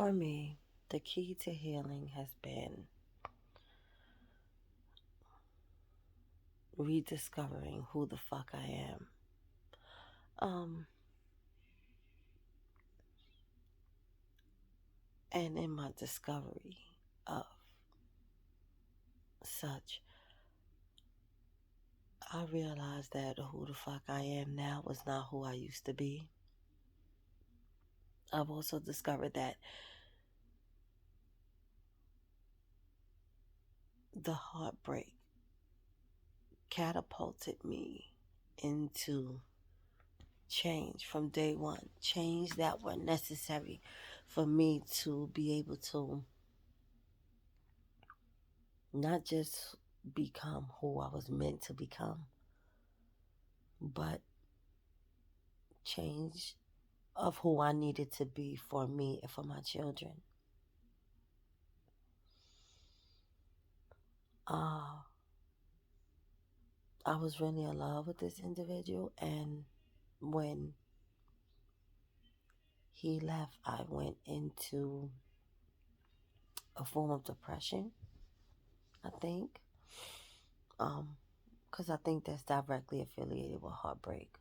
For me, the key to healing has been rediscovering who the fuck I am. Um, and in my discovery of such, I realized that who the fuck I am now was not who I used to be. I've also discovered that the heartbreak catapulted me into change from day one, change that were necessary for me to be able to not just become who I was meant to become, but change of who I needed to be for me and for my children. Uh, I was really in love with this individual, and when he left, I went into a form of depression, I think, because I think that's directly affiliated with heartbreak.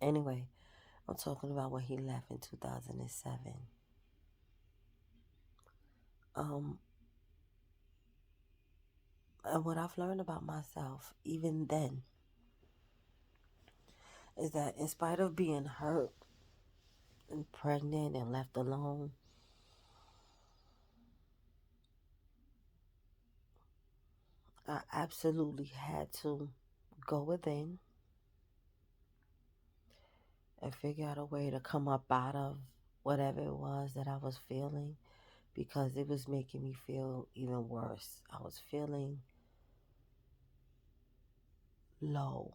Anyway, I'm talking about when he left in 2007. Um, and what I've learned about myself, even then, is that in spite of being hurt and pregnant and left alone, I absolutely had to go within and figure out a way to come up out of whatever it was that I was feeling, because it was making me feel even worse. I was feeling low.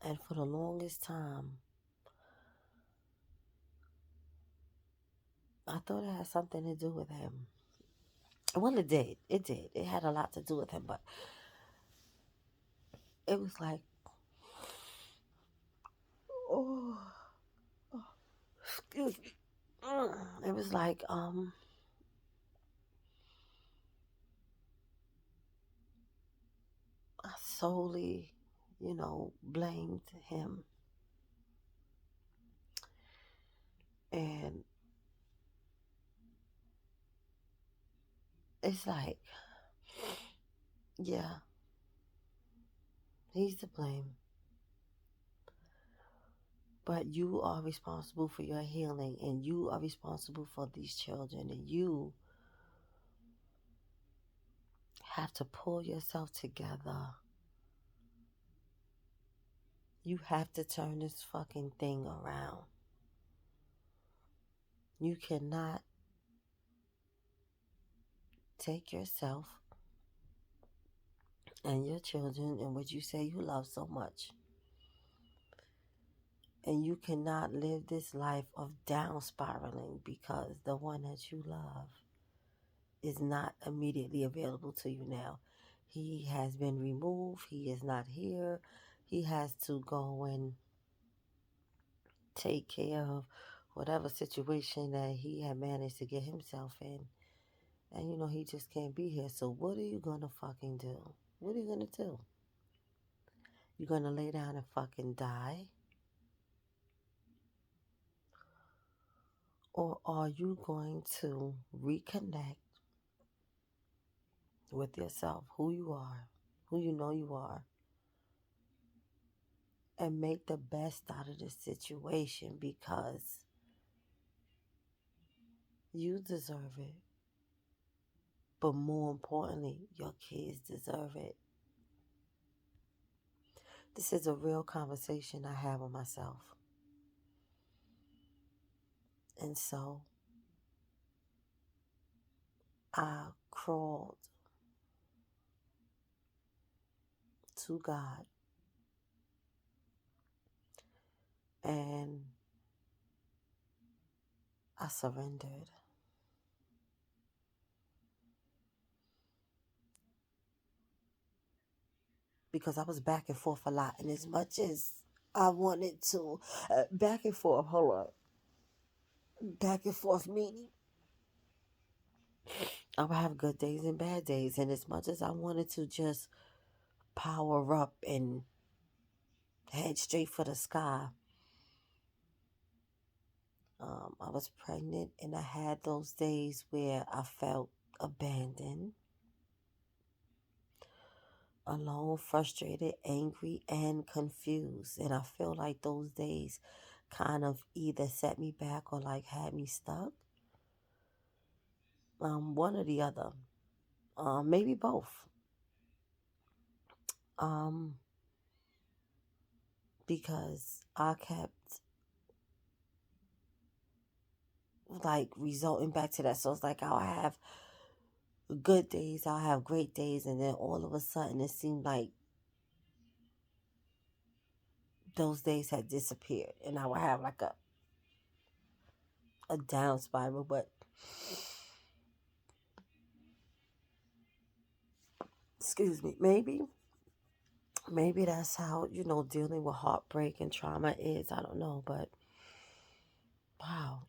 And for the longest time, I thought it had something to do with him. Well, it did. It did. It had a lot to do with him, but it was like, oh, excuse me. It was like, I solely, blamed him. And it's like, yeah, he's to blame. But you are responsible for your healing, and you are responsible for these children, and you have to pull yourself together. You have to turn this fucking thing around. You cannot take yourself and your children and what you say you love so much, and you cannot live this life of down spiraling because the one that you love is not immediately available to you now. He has been removed. He is not here. He has to go and take care of whatever situation that he had managed to get himself in. And he just can't be here. So what are you gonna fucking do? What are you gonna do? You gonna lay down and fucking die? Or are you going to reconnect with yourself, who you are, who you know you are, and make the best out of the situation, because you deserve it. But more importantly, your kids deserve it. This is a real conversation I have with myself. And so I crawled to God and I surrendered. Because I was back and forth a lot. And as much as I wanted to, back and forth, hold on, back and forth meaning. I would have good days and bad days. And as much as I wanted to just power up and head straight for the sky, I was pregnant and I had those days where I felt abandoned, alone, frustrated, angry, and confused. And I feel like those days kind of either set me back or like had me stuck. One or the other. Maybe both. Um, because I kept like resulting back to that. So it's like I'll have good days, I'll have great days, and then all of a sudden it seemed like those days had disappeared, and I would have like a down spiral. But excuse me, maybe that's how dealing with heartbreak and trauma is. I don't know, but wow,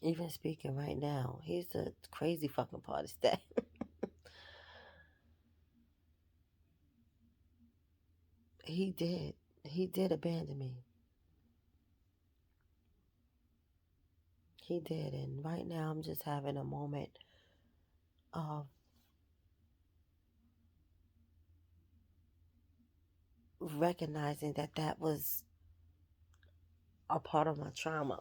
even speaking right now, here's the crazy fucking part is that he did. He did abandon me. He did. And right now I'm just having a moment of recognizing that that was a part of my trauma,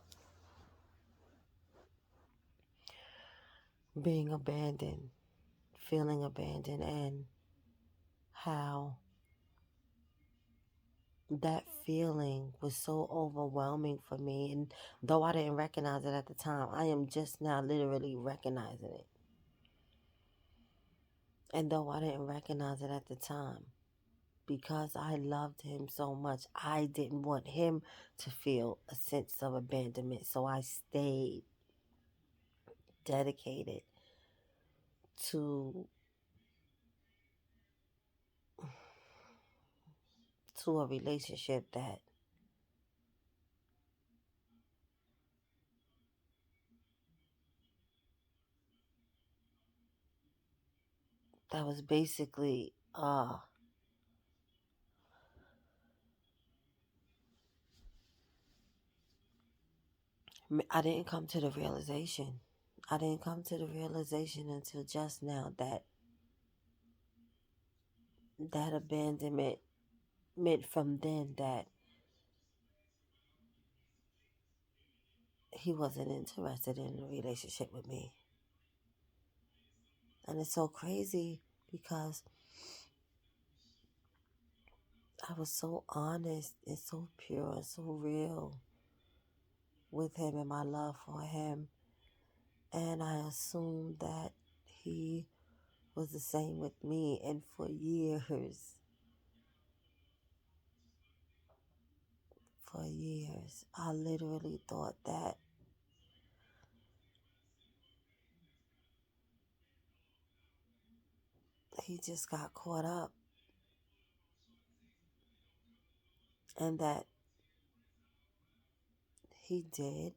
being abandoned, feeling abandoned, and how that feeling was so overwhelming for me. And though I didn't recognize it at the time, I am just now literally recognizing it. And though I didn't recognize it at the time, because I loved him so much, I didn't want him to feel a sense of abandonment. So I stayed dedicated to a relationship that was basically I didn't come to the realization. I didn't come to the realization until just now that that abandonment meant from then that he wasn't interested in a relationship with me. And it's so crazy because I was so honest and so pure and so real with him and my love for him. And I assumed that he was the same with me. And for years, I literally thought that he just got caught up and that he did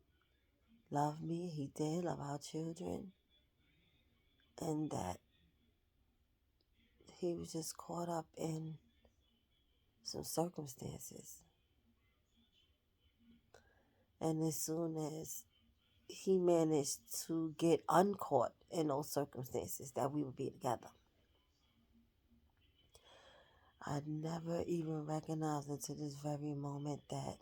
love me, he did love our children, and that he was just caught up in some circumstances. And as soon as he managed to get uncaught in those circumstances, that we would be together, I never even recognized until this very moment that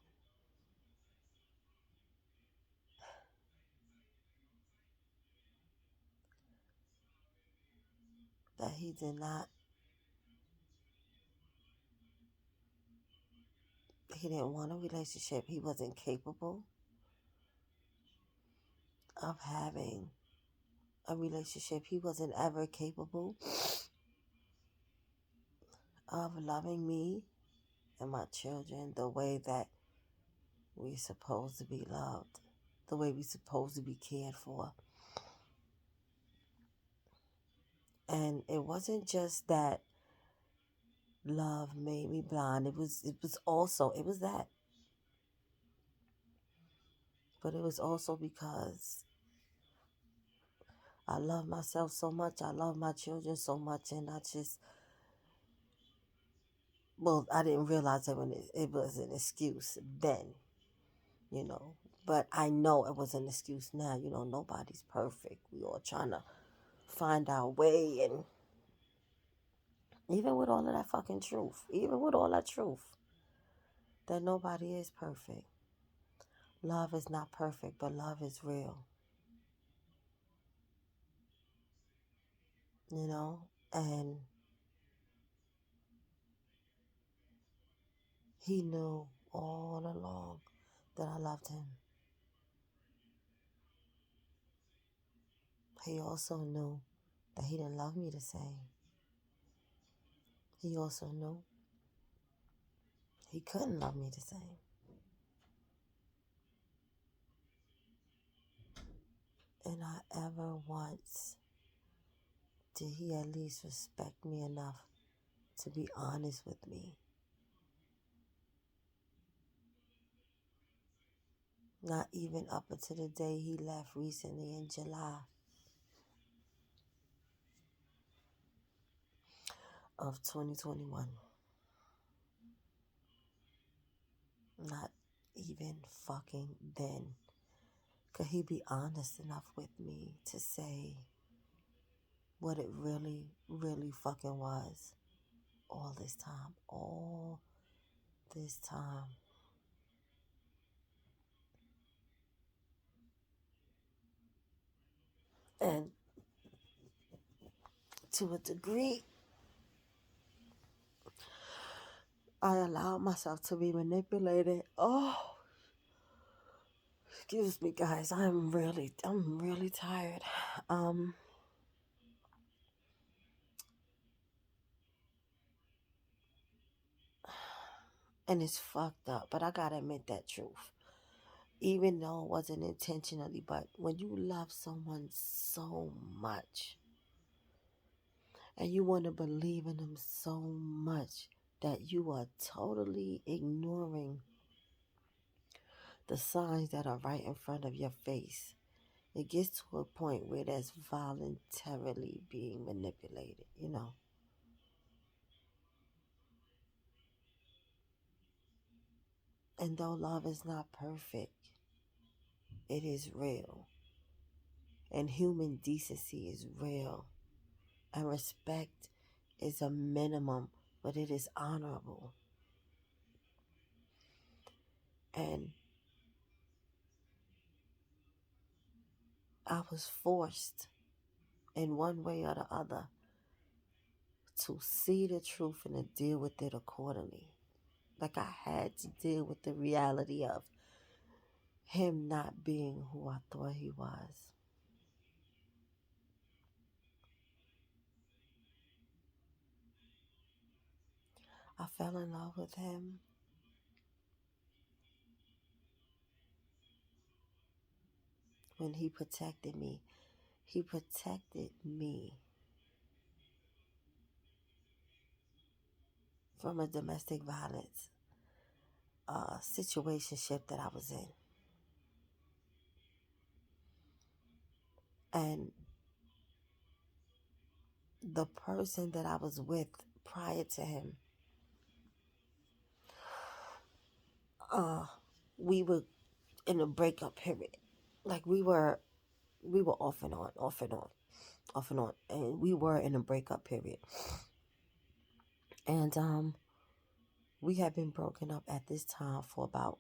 he didn't want a relationship. He wasn't capable of having a relationship. He wasn't ever capable of loving me and my children the way that we're supposed to be loved, the way we're supposed to be cared for. And it wasn't just that Love made me blind. It was that. But it was also because I love myself so much. I love my children so much. And I didn't realize that when it was an excuse then, you know. But I know it was an excuse now. Nobody's perfect. We all trying to find our way. And even with all of that fucking truth, even with all that truth, that nobody is perfect. Love is not perfect, but love is real, you know? And he knew all along that I loved him. He also knew that he didn't love me the same. He also knew he couldn't love me the same. And not ever once did he at least respect me enough to be honest with me. Not even up until the day he left recently in July of 2021. Not even fucking then could he be honest enough with me to say what it really, really fucking was all this time. All this time. And to a degree, I allowed myself to be manipulated. Oh, excuse me, guys. I'm really tired. Um, and it's fucked up, but I gotta admit that truth. Even though it wasn't intentionally, but when you love someone so much and you want to believe in them so much that you are totally ignoring the signs that are right in front of your face, it gets to a point where that's voluntarily being manipulated. And though love is not perfect, it is real. And human decency is real. And respect is a minimum, but it is honorable. And I was forced in one way or the other to see the truth and to deal with it accordingly. Like I had to deal with the reality of him not being who I thought he was. I fell in love with him when he protected me. He protected me from a domestic violence situationship that I was in. And the person that I was with prior to him, we were in a breakup period. Like we were off and on, off and on, off and on, and we were in a breakup period. And we had been broken up at this time for about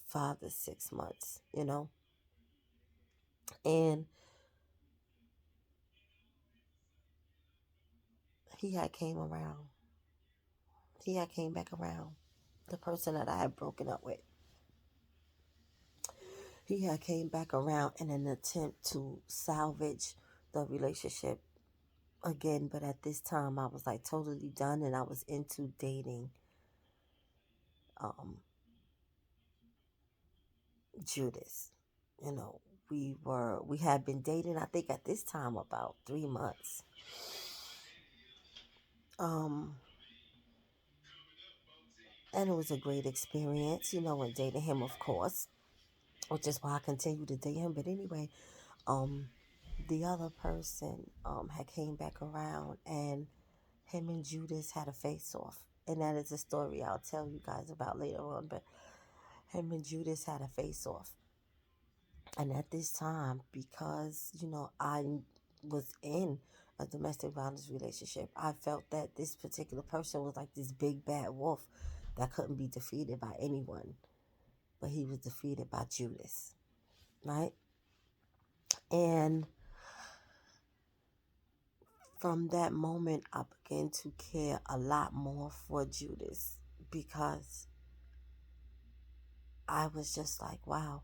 5 to 6 months. And he had came around. He had came back around. The person that I had broken up with. He had came back around in an attempt to salvage the relationship again, but at this time I was like totally done and I was into dating um Judas. We had been dating, I think at this time about 3 months. Um, and it was a great experience, when dating him, of course, which is why I continue to date him. But anyway, um, the other person had came back around, and him and Judas had a face off. And that is a story I'll tell you guys about later on. But him and Judas had a face off. And at this time, because, I was in a domestic violence relationship, I felt that this particular person was like this big bad wolf that couldn't be defeated by anyone, but he was defeated by Judas, right? And from that moment, I began to care a lot more for Judas because I was just like, wow,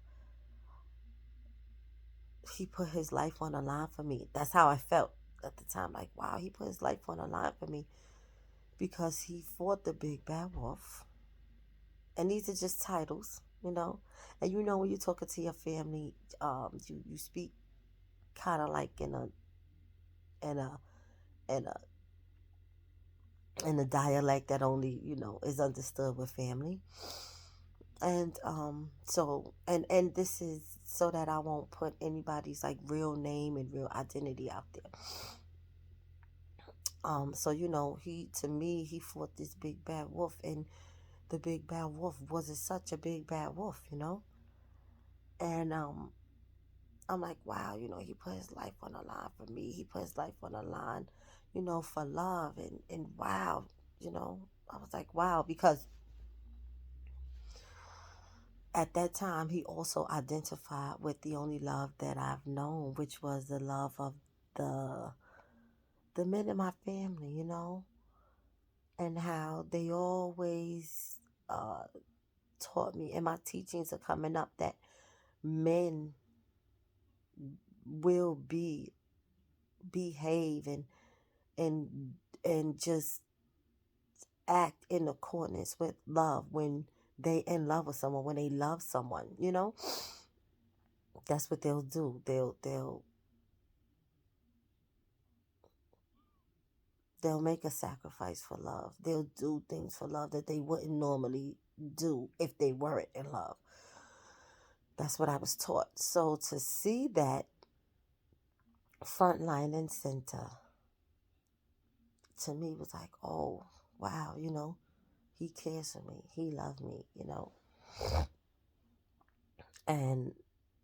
he put his life on the line for me. That's how I felt at the time. Like, wow, he put his life on the line for me because he fought the big bad wolf. And these are just titles. And when you're talking to your family, you speak kind of like in a in a in a dialect that only is understood with family. And and this is so that I won't put anybody's like real name and real identity out there. So he to me he fought this big bad wolf, and the big bad wolf wasn't such a big bad wolf. And I'm like, wow, he put his life on the line for me. He put his life on the line, for love, and wow, I was like, wow, because at that time he also identified with the only love that I've known, which was the love of the the men in my family, and how they always uh taught me, and my teachings are coming up, that men will behave and and just act in accordance with love when they in love with someone, when they love someone. That's what they'll do. They'll make a sacrifice for love. They'll do things for love that they wouldn't normally do if they weren't in love. That's what I was taught. So to see that front line and center to me was like, oh wow, he cares for me. He loves me. And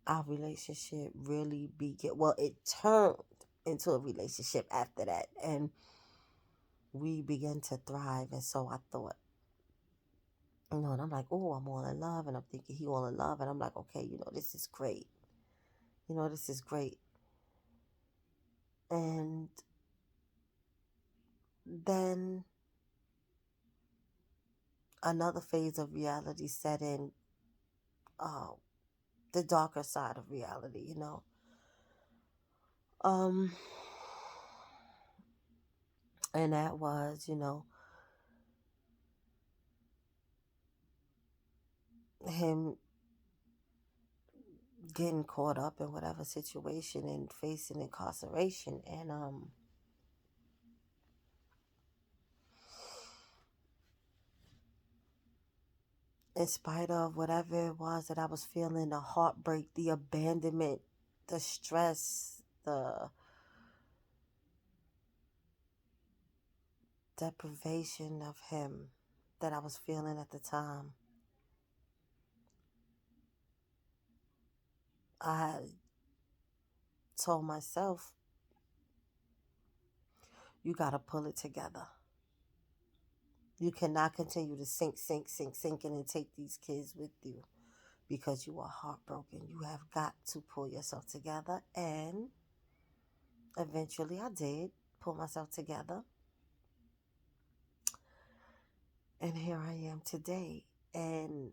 our relationship really began. Well, it turned into a relationship after that, and we began to thrive. And so I thought, and I'm like, oh, I'm all in love, and I'm thinking he all in love, and I'm like, okay, this is great. This is great. And then another phase of reality set in, uh, the darker side of reality. Um, and that was, him getting caught up in whatever situation and facing incarceration. And in spite of whatever it was that I was feeling, the heartbreak, the abandonment, the stress, the deprivation of him that I was feeling at the time, I told myself, you got to pull it together. You cannot continue to sink in and take these kids with you because you are heartbroken. You have got to pull yourself together. And eventually I did pull myself together. And here I am today. And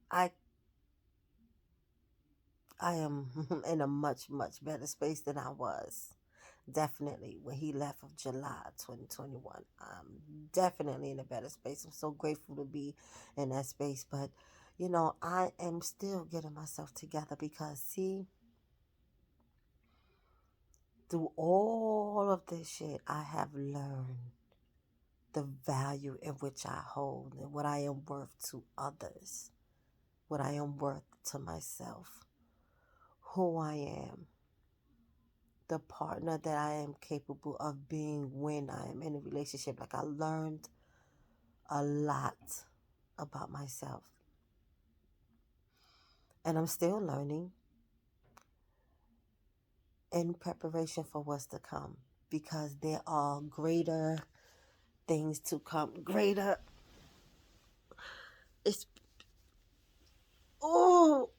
I I am in a much, much better space than I was. Definitely when he left of July 2021. I'm definitely in a better space. I'm so grateful to be in that space. But, I am still getting myself together because, see, through all of this shit, I have learned the value in which I hold and what I am worth to others, what I am worth to myself, who I am, the partner that I am capable of being when I am in a relationship. Like, I learned a lot about myself. And I'm still learning in preparation for what's to come, because there are greater things to come. It's, oh,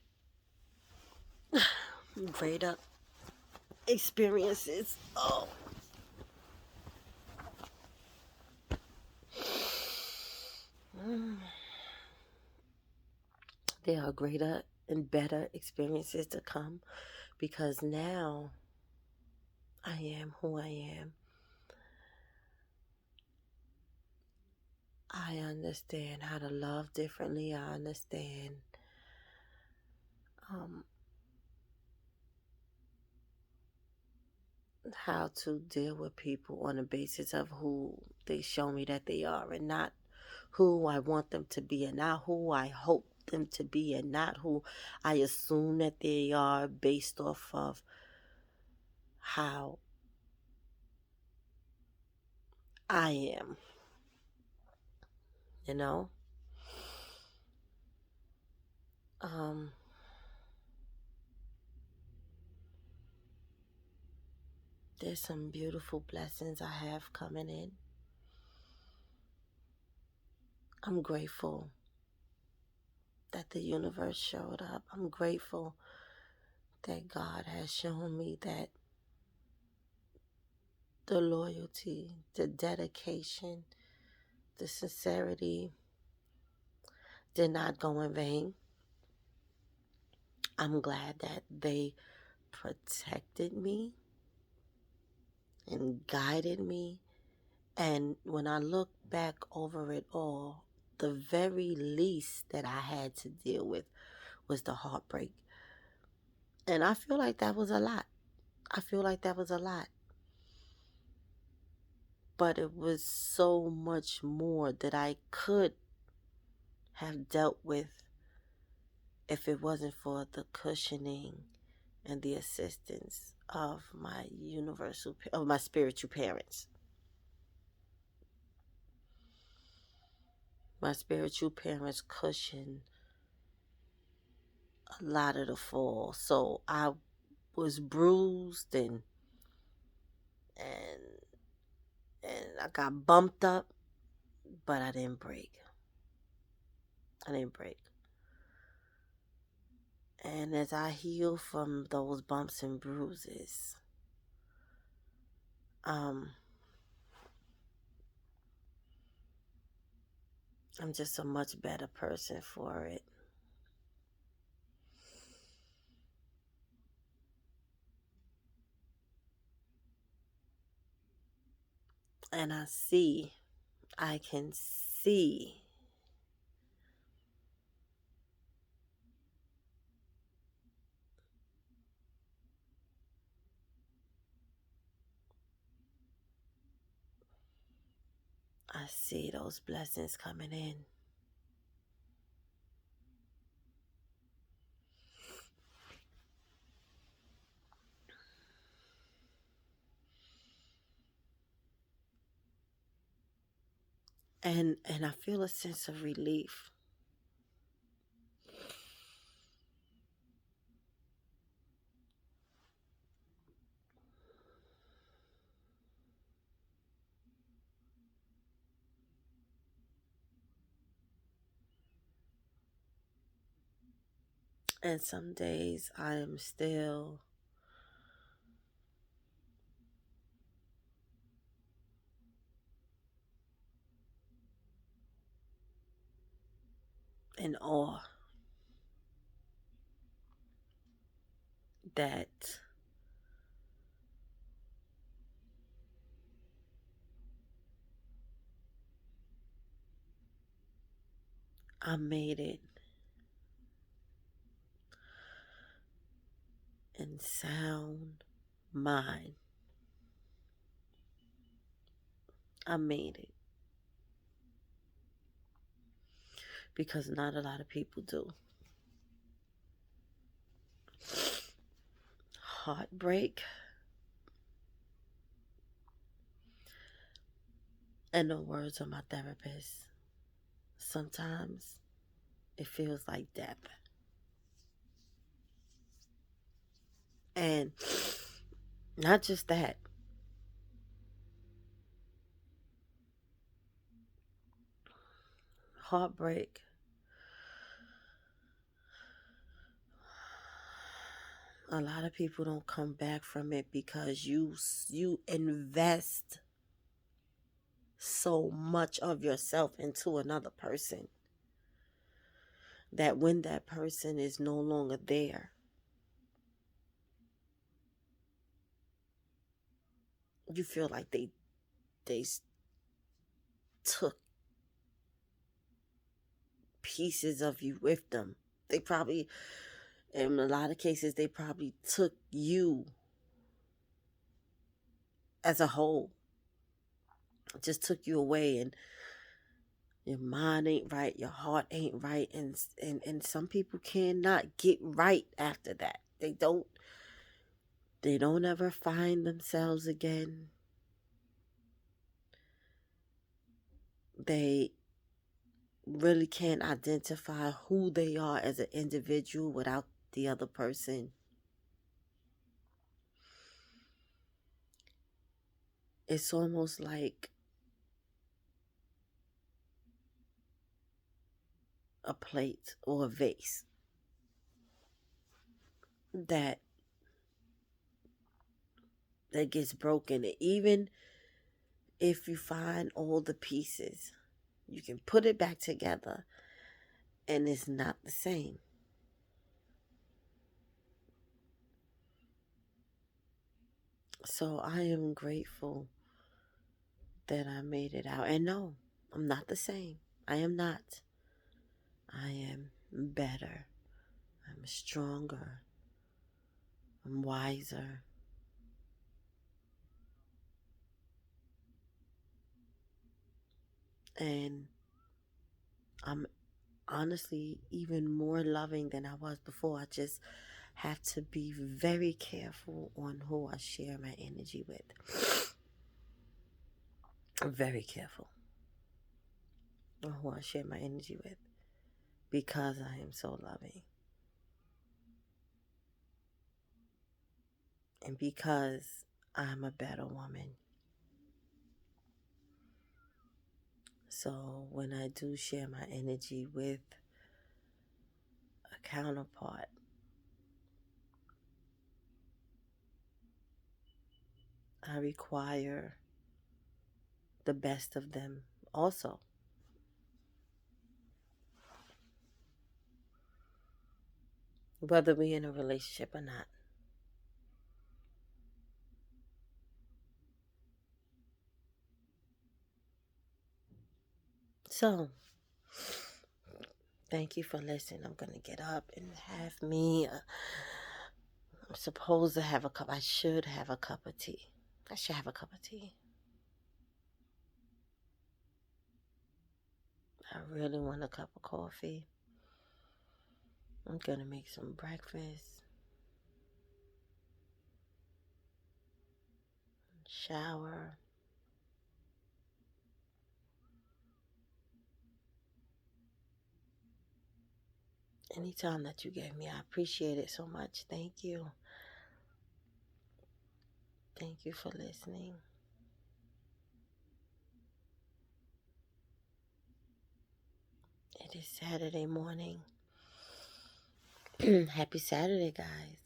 greater experiences. Oh, there are greater and better experiences to come, because now I am who I am. I understand how to love differently. I understand um, how to deal with people on the basis of who they show me that they are, and not who I want them to be, and not who I hope them to be, and not who I assume that they are based off of how I am, you know? Um, there's some beautiful blessings I have coming in. I'm grateful that the universe showed up. I'm grateful that God has shown me that the loyalty, the dedication, the sincerity did not go in vain. I'm glad that they protected me and guided me. And when I look back over it all, the very least that I had to deal with was the heartbreak. And I feel like that was a lot. I feel like that was a lot. But it was so much more that I could have dealt with if it wasn't for the cushioning and the assistance of my spiritual parents. My spiritual parents cushioned a lot of the fall. So I was bruised and and I got bumped up, but I didn't break. I didn't break. And as I heal from those bumps and bruises, I'm just a much better person for it. And I can see those blessings coming in. And I feel a sense of relief. And some days I am still in awe that I made it in sound mind. I made it because not a lot of people do. Heartbreak, in the words of my therapist, sometimes it feels like death. And not just that, heartbreak, a lot of people don't come back from it because you invest so much of yourself into another person that when that person is no longer there, you feel like they took pieces of you with them. They probably, in a lot of cases, they probably took you as a whole, just took you away, and your mind ain't right, your heart ain't right, and some people cannot get right after that. They don't ever find themselves again. They really can't identify who they are as an individual without the other person. It's almost like a plate or a vase that gets broken. Even if you find all the pieces, you can put it back together and it's not the same. So I am grateful that I made it out. And no, I'm not the same. I am not. I am better. I'm stronger. I'm wiser. And I'm honestly even more loving than I was before. I just have to be very careful on who I share my energy with. I'm very careful on who I share my energy with because I am so loving. And because I'm a better woman. So when I do share my energy with a counterpart, I require the best of them also, whether we're in a relationship or not. So, thank you for listening. I'm going to get up and have me, I'm supposed to have a cup. I should have a cup of tea. I should have a cup of tea. I really want a cup of coffee. I'm going to make some breakfast, shower. Anytime that you gave me, I appreciate it so much. Thank you. Thank you for listening. It is Saturday morning. Happy Saturday, guys.